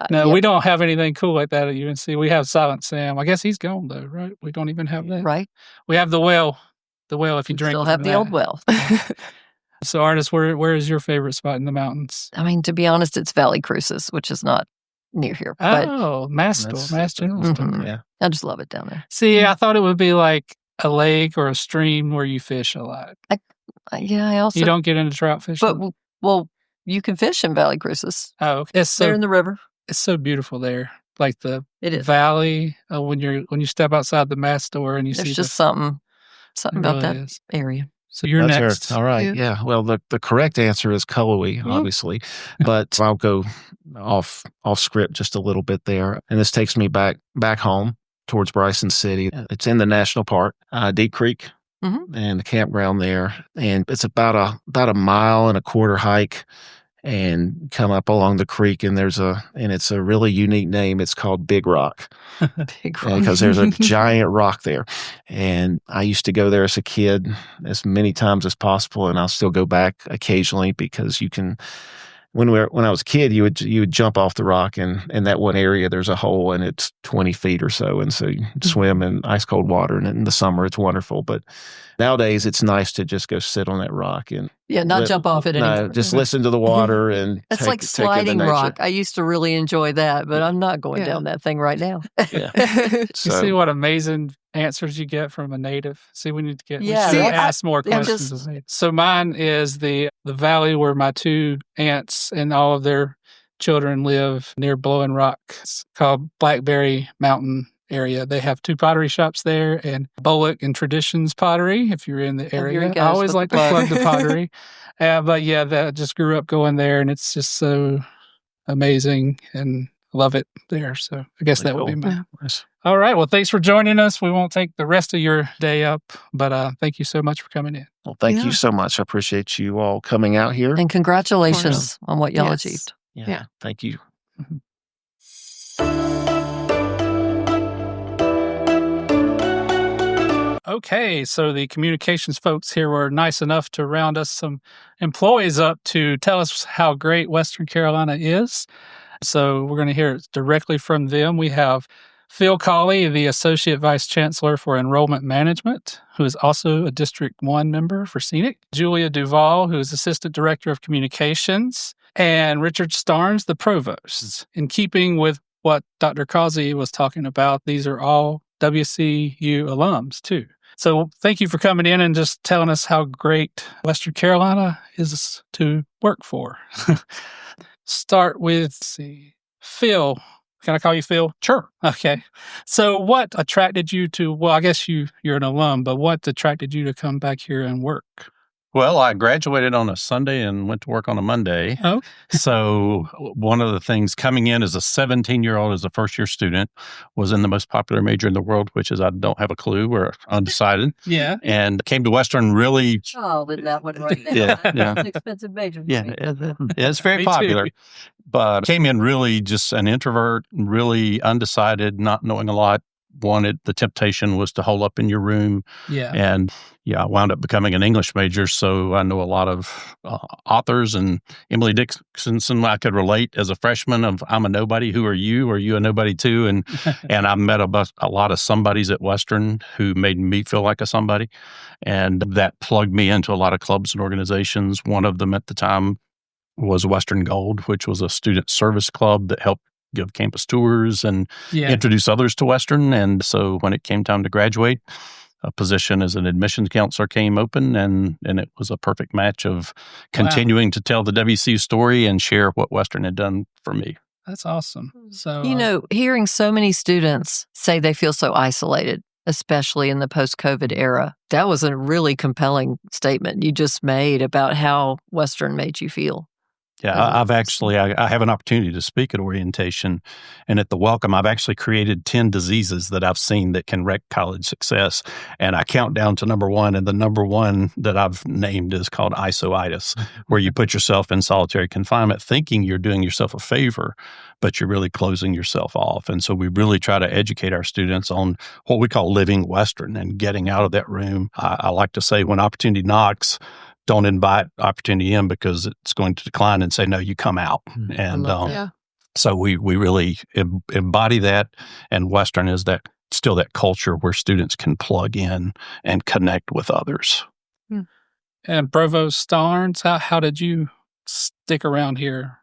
No, we don't have anything cool like that at UNC. We have Silent Sam. I guess he's gone though, right? We don't even have that. Right. We have the well. The well, if you drink. Still have the old well. So, Artist, where is your favorite spot in the mountains? I mean, to be honest, it's Valley Cruces, which is not near here. Oh, Mass General Store. Mhm. Yeah. I just love it down there. See, I thought it would be like a lake or a stream where you fish a lot. Yeah, I also. You don't get into trout fishing? But, well, you can fish in Valley Cruces. Oh, okay. They're in the river. It's so beautiful there. Like the It is. valley, when you step outside the Mass store and you There's see just something about that is. area. So you're That's next. her. All right. Yeah. Well, the correct answer is Cullowhee, obviously, but I'll go off script just a little bit there. And this takes me back home towards Bryson City. It's in the national park, Deep Creek, and the campground there. And it's about a 1.25 mile hike and come up along the creek. And it's a really unique name. It's called Big Rock. Big Rock. Because there's a giant rock there. And I used to go there as a kid as many times as possible. And I'll still go back occasionally because you can, when I was a kid, you would jump off the rock and in that one area, there's a hole and it's 20 feet or so. And so you swim in ice cold water. And in the summer, it's wonderful. But nowadays it's nice to just go sit on that rock and not jump off it anymore. No, just listen to the water and it's like sliding rock. I used to really enjoy that, but I'm not going down that thing right now. Yeah. You see what amazing answers you get from a native. See, we need to get ask more questions. So mine is the valley where my 2 aunts and all of their children live near Blowing Rock. It's called Blackberry Mountain area. They have 2 pottery shops there, and Bullock and Traditions Pottery, if you're in the area. I always like to plug the pottery. But yeah, I just grew up going there, and it's just so amazing, and love it there. So I guess that would be mine. All right. Well, thanks for joining us. We won't take the rest of your day up, but thank you so much for coming in. Well, thank you so much. I appreciate you all coming out here. And congratulations on what y'all achieved. Yeah. Thank you. Okay, so the communications folks here were nice enough to round us some employees up to tell us how great Western Carolina is. So we're going to hear it directly from them. We have Phil Cawley, the Associate Vice Chancellor for Enrollment Management, who is also a District 1 member for Scenic. Julia Duvall, who is Assistant Director of Communications. And Richard Starnes, the Provost. In keeping with what Dr. Causey was talking about, these are all WCU alums, too. So thank you for coming in and just telling us how great Western Carolina is to work for. Start with, Phil. Can I call you Phil? Sure. Okay. So what attracted you to, well, I guess you're an alum, but what attracted you to come back here and work? Well, I graduated on a Sunday and went to work on a Monday. Oh. So one of the things coming in as a 17-year-old as a first-year student was in the most popular major in the world, which is I don't have a clue. We're undecided. Yeah. And came to Western really. Child in that one right there. Yeah. It's an expensive major. Yeah, it's very Me popular. too. But came in really just an introvert, really undecided, not knowing a lot. The temptation was to hole up in your room. Yeah. And I wound up becoming an English major. So I know a lot of authors, and Emily Dickinson, I could relate as a freshman of I'm a nobody. Who are you? Are you a nobody too? And and I met a lot of somebodies at Western who made me feel like a somebody. And that plugged me into a lot of clubs and organizations. One of them at the time was Western Gold, which was a student service club that helped give campus tours and introduce others to Western. And so when it came time to graduate, a position as an admissions counselor came open, and it was a perfect match of continuing to tell the WCU story and share what Western had done for me. That's awesome. So, hearing so many students say they feel so isolated, especially in the post-COVID era, that was a really compelling statement you just made about how Western made you feel. Yeah, I have an opportunity to speak at orientation, and at the welcome, I've actually created 10 diseases that I've seen that can wreck college success, and I count down to number one, and the number one that I've named is called isoitis, where you put yourself in solitary confinement thinking you're doing yourself a favor, but you're really closing yourself off. And so we really try to educate our students on what we call living Western and getting out of that room. I like to say when opportunity knocks, don't invite opportunity in because it's going to decline and say, no, you come out. And so we really embody that. And Western is still that culture where students can plug in and connect with others. And Provost Starnes, how did you stick around here?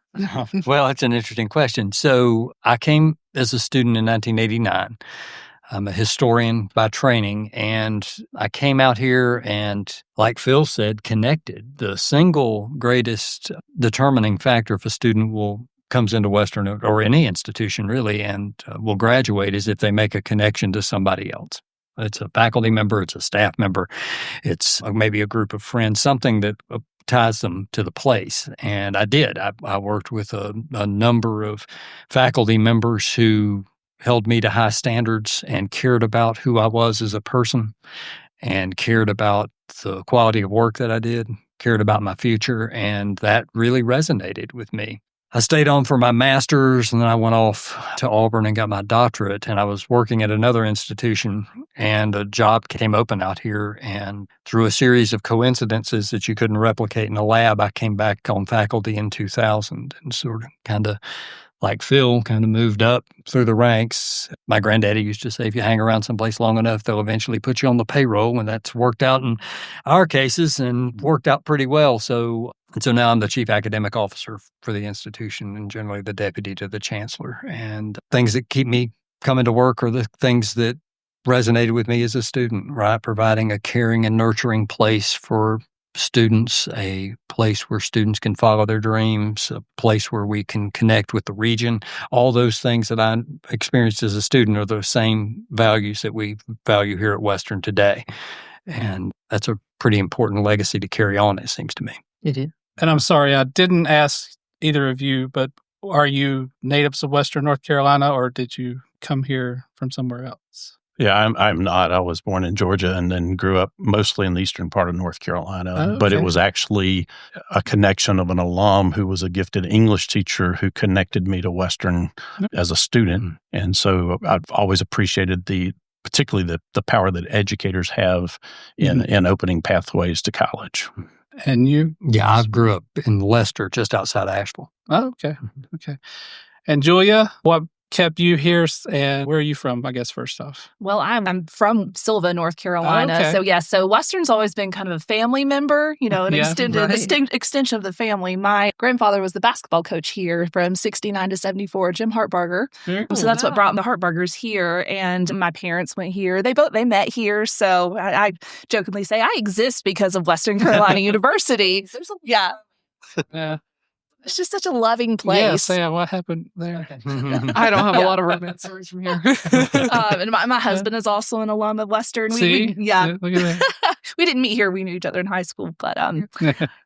Well, it's an interesting question. So I came as a student in 1989. I'm a historian by training, and I came out here and, like Phil said, connected. The single greatest determining factor if a student comes into Western or any institution really and will graduate is if they make a connection to somebody else. It's a faculty member, it's a staff member, it's maybe a group of friends, something that ties them to the place. And I did. I worked with a number of faculty members who held me to high standards and cared about who I was as a person and cared about the quality of work that I did, cared about my future, and that really resonated with me. I stayed on for my master's, and then I went off to Auburn and got my doctorate, and I was working at another institution, and a job came open out here, and through a series of coincidences that you couldn't replicate in a lab, I came back on faculty in 2000 and sort of kind of like Phil, kind of moved up through the ranks. My granddaddy used to say, if you hang around someplace long enough, they'll eventually put you on the payroll. And that's worked out in our cases and worked out pretty well. So now I'm the chief academic officer for the institution and generally the deputy to the chancellor. And things that keep me coming to work are the things that resonated with me as a student, right? Providing a caring and nurturing place for students, a place where students can follow their dreams, a place where we can connect with the region. All those things that I experienced as a student are the same values that we value here at Western today. And that's a pretty important legacy to carry on, it seems to me. It is. And I'm sorry, I didn't ask either of you, but are you natives of Western North Carolina, or did you come here from somewhere else? Yeah, I'm not. I was born in Georgia and then grew up mostly in the eastern part of North Carolina. Oh, okay. But it was actually a connection of an alum who was a gifted English teacher who connected me to Western as a student. And so I've always appreciated particularly the power that educators have in opening pathways to college. And you? Yeah, I grew up in Leicester, just outside Asheville. Oh, okay. Okay. And Julia, what kept you here, and where are you from, I guess, first off? Well, I'm from Sylva, North Carolina. Oh, okay. So Western's always been kind of a family member, an distinct extension of the family. My grandfather was the basketball coach here from 69 to 74, Jim Hartbarger. So that's what brought the Hartbargers here. And my parents went here. They met here. So I jokingly say I exist because of Western Carolina University. Yeah. It's just such a loving place. Yes, yeah. What happened there? I don't have a lot of romance stories from here. And my husband is also an alum of Western. See? Yeah. Look at that. We didn't meet here. We knew each other in high school, but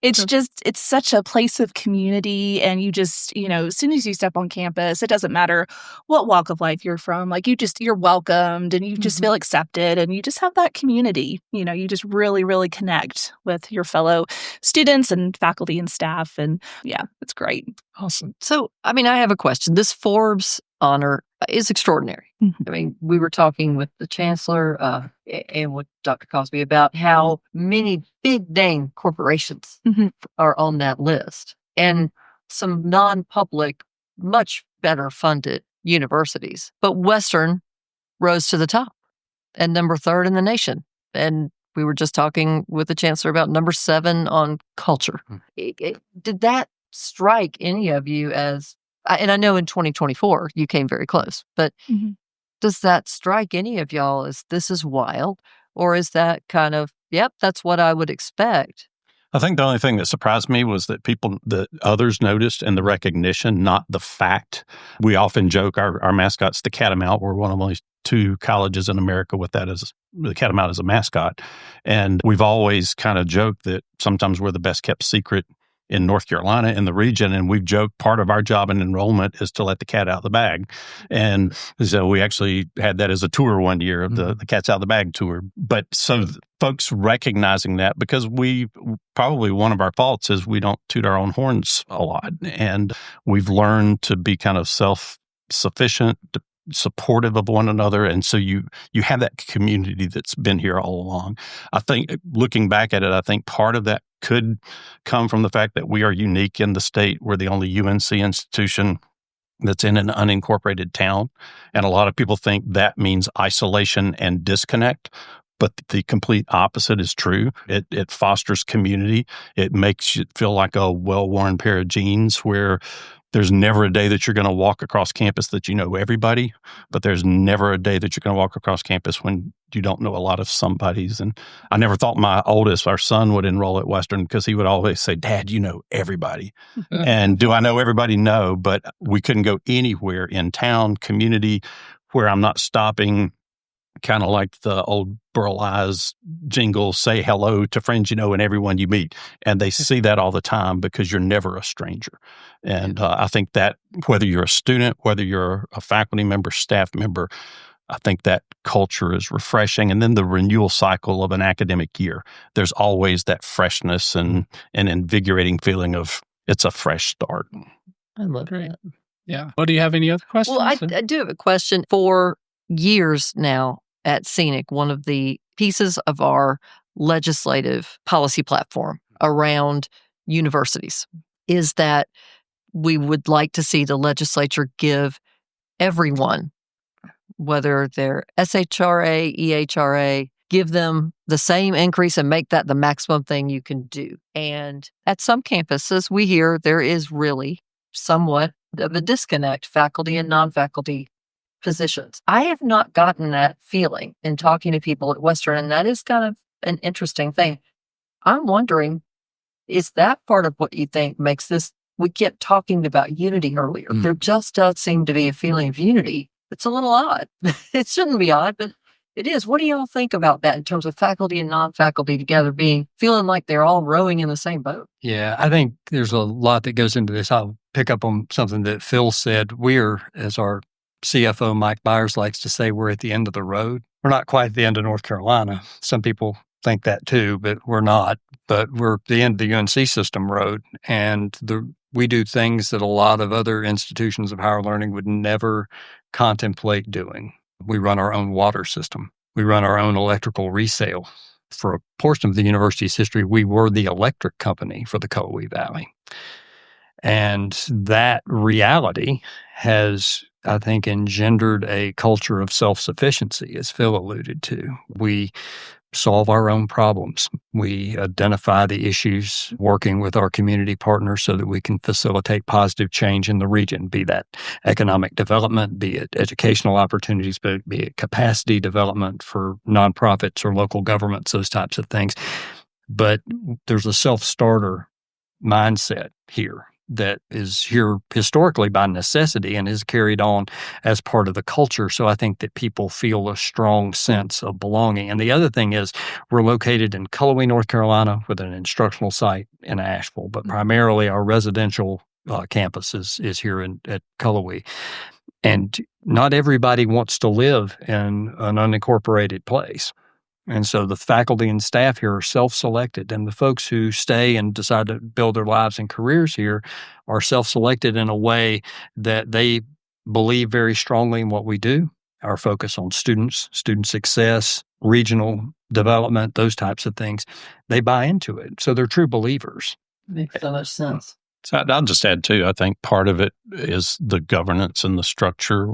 it's such a place of community. And you just, as soon as you step on campus, it doesn't matter what walk of life you're from. Like you're welcomed and you just feel accepted and you just have that community. You just really, really connect with your fellow students and faculty and staff. And yeah, it's great. Awesome. So, I have a question. This Forbes honor is extraordinary. We were talking with the chancellor and with Dr. Cosby about how many big name corporations are on that list and some non-public, much better funded universities. But Western rose to the top and number 3rd in the nation. And we were just talking with the chancellor about number 7 on culture. Did that strike any of you as, and I know in 2024 you came very close, but does that strike any of y'all as this is wild? Or is that kind of, yep, that's what I would expect? I think the only thing that surprised me was that others noticed and the recognition, not the fact. We often joke our mascot's the Catamount. We're one of only 2 colleges in America with that as the Catamount as a mascot. And we've always kind of joked that sometimes we're the best kept secret in North Carolina, in the region, and we've joked part of our job in enrollment is to let the cat out of the bag. And so we actually had that as a tour one year of the Cats Out of the Bag tour. But so folks recognizing that, because probably one of our faults is we don't toot our own horns a lot. And we've learned to be kind of self-sufficient, supportive of one another. And so you have that community that's been here all along. I think looking back at it, I think part of that could come from the fact that we are unique in the state. We're the only UNC institution that's in an unincorporated town. And a lot of people think that means isolation and disconnect. But the complete opposite is true. It fosters community. It makes you feel like a well-worn pair of jeans where there's never a day that you're going to walk across campus that you know everybody, but there's never a day that you're going to walk across campus when you don't know a lot of somebodies. And I never thought my oldest, our son, would enroll at Western because he would always say, Dad, you know everybody. And do I know everybody? No, but we couldn't go anywhere in town, community, where I'm not stopping, kind of like the old Burl Ives jingle, say hello to friends you know and everyone you meet. And they see that all the time because you're never a stranger. And I think that whether you're a student, whether you're a faculty member, staff member, I think that culture is refreshing. And then the renewal cycle of an academic year, there's always that freshness and an invigorating feeling of it's a fresh start. I love that. Yeah. Well, do you have any other questions? Well, I do have a question. For years now at Scenic, one of the pieces of our legislative policy platform around universities is that we would like to see the legislature give everyone, whether they're SHRA, EHRA, give them the same increase and make that the maximum thing you can do. And at some campuses, we hear there is really somewhat of a disconnect, faculty and non-faculty positions. I have not gotten that feeling in talking to people at Western, and that is kind of an interesting thing. I'm wondering, is that part of what you think makes this? We kept talking about unity earlier. There just does seem to be a feeling of unity. It's a little odd. It shouldn't be odd, but it is. What do y'all think about that in terms of faculty and non-faculty together feeling like they're all rowing in the same boat? Yeah, I think there's a lot that goes into this. I'll pick up on something that Phil said. We're, as our CFO Mike Byers likes to say, we're at the end of the road. We're not quite at the end of North Carolina. Some people think that too, but we're not. But we're at the end of the UNC system road. And we do things that a lot of other institutions of higher learning would never contemplate doing. We run our own water system. We run our own electrical resale. For a portion of the university's history, we were the electric company for the Cullowhee Valley. And that reality has, I think, engendered a culture of self-sufficiency, as Phil alluded to. We solve our own problems. We identify the issues working with our community partners so that we can facilitate positive change in the region, be that economic development, be it educational opportunities, be it capacity development for nonprofits or local governments, those types of things. But there's a self-starter mindset here that is here historically by necessity and is carried on as part of the culture. So I think that people feel a strong sense of belonging. And the other thing is we're located in Cullowhee, North Carolina, with an instructional site in Asheville, but primarily our residential campus is here at Cullowhee. And not everybody wants to live in an unincorporated place. And so the faculty and staff here are self-selected, and the folks who stay and decide to build their lives and careers here are self-selected in a way that they believe very strongly in what we do, our focus on students, student success, regional development, those types of things. They buy into it. So they're true believers. Makes so much sense. So I'll just add, too, I think part of it is the governance and the structure.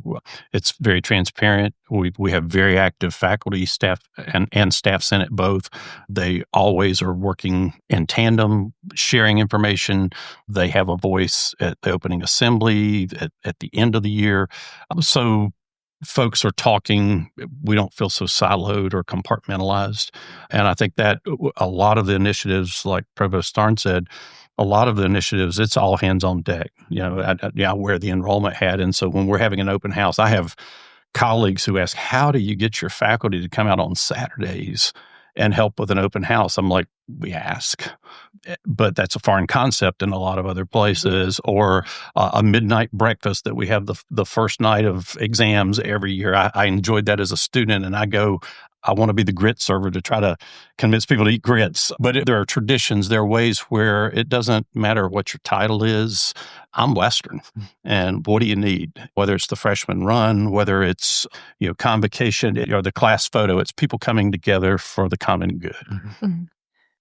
It's very transparent. We have very active faculty, staff, and staff senate both. They always are working in tandem, sharing information. They have a voice at the opening assembly, at the end of the year. So folks are talking. We don't feel so siloed or compartmentalized. And I think that a lot of the initiatives, like Provost Starn said, a lot of the initiatives, it's all hands on deck. I wear the enrollment hat. And so when we're having an open house, I have colleagues who ask, how do you get your faculty to come out on Saturdays and help with an open house? I'm like, we ask. But that's a foreign concept in a lot of other places. Or a midnight breakfast that we have the first night of exams every year. I enjoyed that as a student, and I want to be the grit server to try to convince people to eat grits. But there are traditions, there are ways where it doesn't matter what your title is. I'm Western. And what do you need? Whether it's the freshman run, whether it's, convocation, or the class photo, it's people coming together for the common good. Mm-hmm.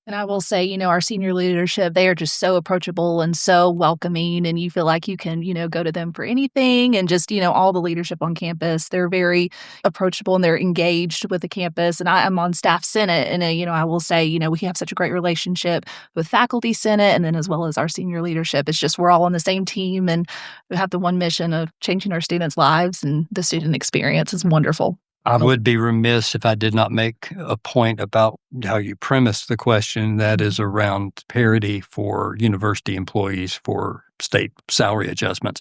And I will say, our senior leadership, they are just so approachable and so welcoming, and you feel like you can, go to them for anything. And just, all the leadership on campus, they're very approachable and they're engaged with the campus. And I'm on staff senate, and, I will say, we have such a great relationship with faculty senate, and then as well as our senior leadership. It's just we're all on the same team, and we have the one mission of changing our students' lives, and the student experience is wonderful. I would be remiss if I did not make a point about how you premised the question, that is around parity for university employees for state salary adjustments.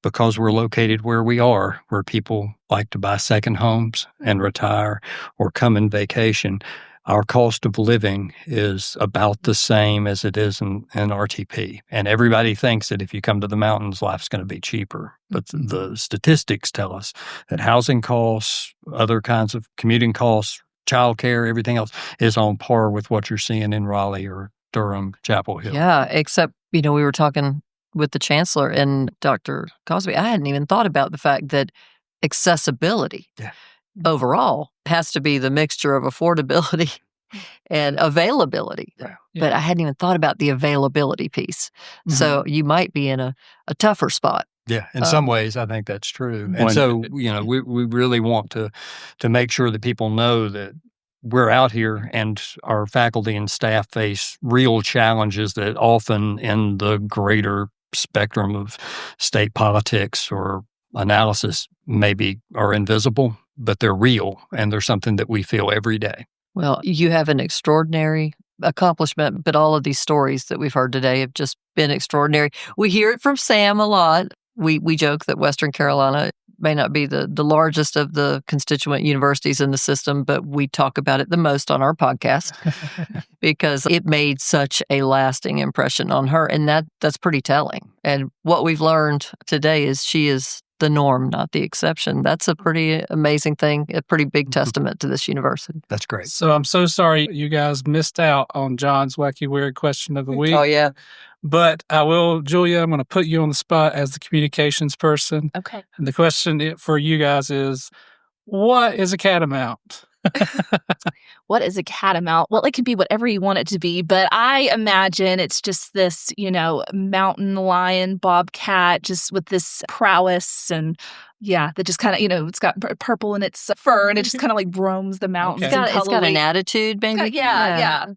Because we're located where we are, where people like to buy second homes and retire or come in vacation, our cost of living is about the same as it is in RTP. And everybody thinks that if you come to the mountains, life's going to be cheaper. But the statistics tell us that housing costs, other kinds of commuting costs, childcare, everything else is on par with what you're seeing in Raleigh or Durham, Chapel Hill. Yeah, except, we were talking with the chancellor and Dr. Cosby. I hadn't even thought about the fact that accessibility overall has to be the mixture of affordability and availability. Yeah. But I hadn't even thought about the availability piece. Mm-hmm. So you might be in a tougher spot. Yeah, in some ways, I think that's true. And so, we really want to make sure that people know that we're out here and our faculty and staff face real challenges that often in the greater spectrum of state politics or analysis maybe are invisible, but they're real, and they're something that we feel every day. Well, you have an extraordinary accomplishment, but all of these stories that we've heard today have just been extraordinary. We hear it from Sam a lot. We joke that Western Carolina may not be the largest of the constituent universities in the system, but we talk about it the most on our podcast because it made such a lasting impression on her, and that's pretty telling. And what we've learned today is she is the norm, not the exception. That's a pretty amazing thing, a pretty big testament to this university. That's great. So I'm so sorry you guys missed out on John's wacky weird question of the week. Oh, yeah. But I will, Julia, I'm going to put you on the spot as the communications person. Okay. And the question for you guys is, what is a catamount? What is a catamount? Well, it could be whatever you want it to be, but I imagine it's just this, mountain lion, bobcat, just with this prowess and that just kind of, it's got purple in its fur and it just kind of like roams the mountains. Okay. It's got an attitude, maybe. Yeah.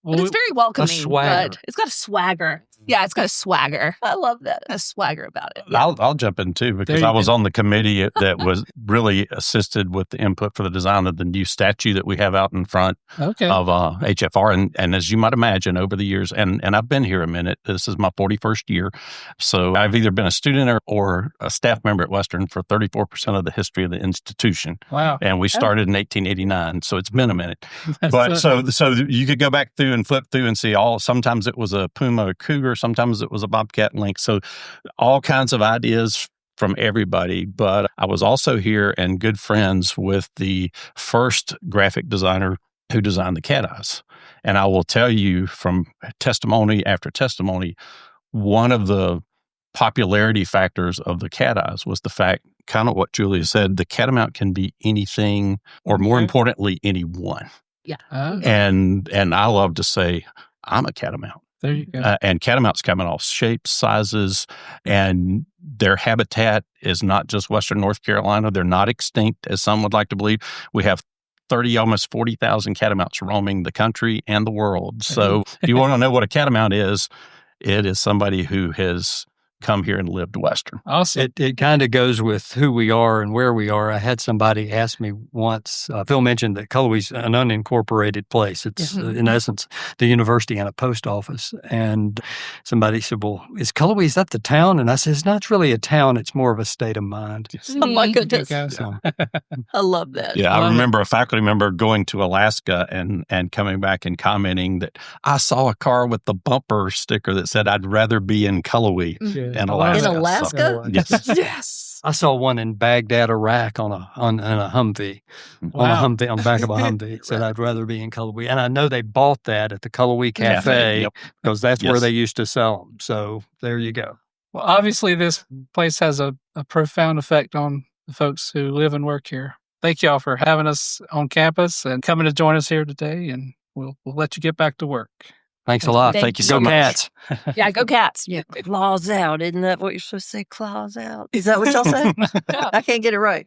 Well, but it's very welcoming. But it's got a swagger. Yeah, it's got a swagger. I love that. A swagger about it. I'll jump in too, because I was on the committee that was really assisted with the input for the design of the new statue that we have out in front of HFR. And as you might imagine, over the years, and I've been here a minute, this is my 41st year. So I've either been a student or a staff member at Western for 34% of the history of the institution. Wow. And we started in 1889, so it's been a minute. But so you could go back through and flip through and see sometimes it was a puma or cougar, sometimes it was a bobcat lynx. So all kinds of ideas from everybody. But I was also here and good friends with the first graphic designer who designed the cat eyes. And I will tell you from testimony after testimony, one of the popularity factors of the cat eyes was the fact, kind of what Julia said, the catamount can be anything, or more importantly, anyone. Yeah. And I love to say, I'm a catamount. There you go. And catamounts come in all shapes, sizes, and their habitat is not just Western North Carolina. They're not extinct, as some would like to believe. We have almost 40,000 catamounts roaming the country and the world. So if you want to know what a catamount is, it is somebody who has come here and lived Western. Awesome. It kind of goes with who we are and where we are. I had somebody ask me once, Phil mentioned that Cullowhee's an unincorporated place. It's in essence the university and a post office. And somebody said, well, is Cullowhee, is that the town? And I said, it's not really a town. It's more of a state of mind. Oh my goodness. So, I love that. Yeah, I remember a faculty member going to Alaska and coming back and commenting that I saw a car with the bumper sticker that said, I'd rather be in Cullowhee. In Alaska? Yes. I saw one in Baghdad, Iraq on a Humvee, on the back of a Humvee. It said, I'd rather be in Cullowhee. And I know they bought that at the Cullowhee Cafe because that's where they used to sell them. So there you go. Well, obviously this place has a profound effect on the folks who live and work here. Thank y'all for having us on campus and coming to join us here today. And we'll let you get back to work. Thanks a lot. Thank you so much. Cats. Yeah, go Cats. Yeah, claws out. Isn't that what you're supposed to say? Claws out. Is that what y'all say? I can't get it right.